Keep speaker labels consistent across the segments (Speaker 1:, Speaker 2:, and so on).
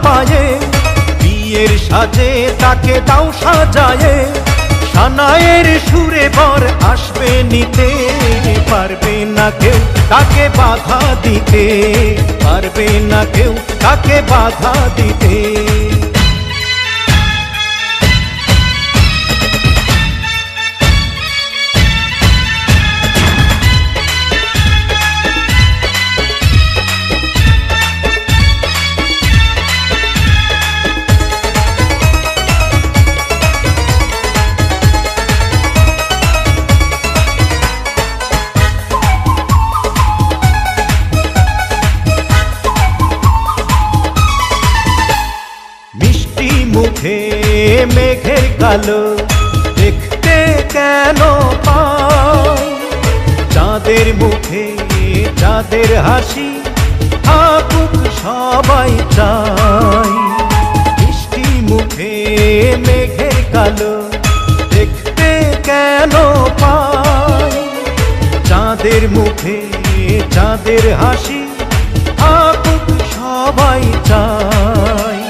Speaker 1: পায়ে, বিয়ের সাজে তাকে দাও সাজায়ে। সানায়ের সুরে বর আসবে নিতে, পারবে না কেউ তাকে বাধা দিতে, পারবে না কেউ তাকে বাধা দিতে। মুখে মেঘের কালো দেখতে কেন পাই, চাঁদের মুখে চাঁদের হাসি থাকুক সবাই চাই। মিষ্টি মুখে মেঘের কালো দেখতে কেন পাই, চাঁদের মুখে চাঁদের হাসি থাকুক সবাই চাই।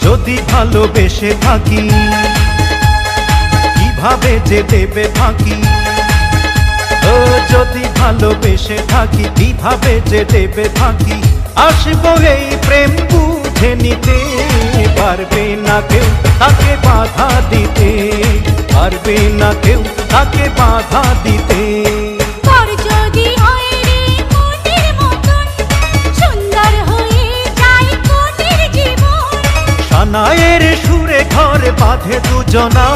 Speaker 1: যদি ভালোবেসে থাকি কিভাবে যে দেবে ফাঁকি, ও যদি ভালোবেসে থাকি কিভাবে যে দেবে ফাঁকি। আসবো এই প্রেম বুঝে নিতে, পারবে না কেউ তাকে বাধা দিতে, পারবে না কেউ তাকে বাধা দিতে। সানায়ের সুরে ঘর বাঁধে দুজনা।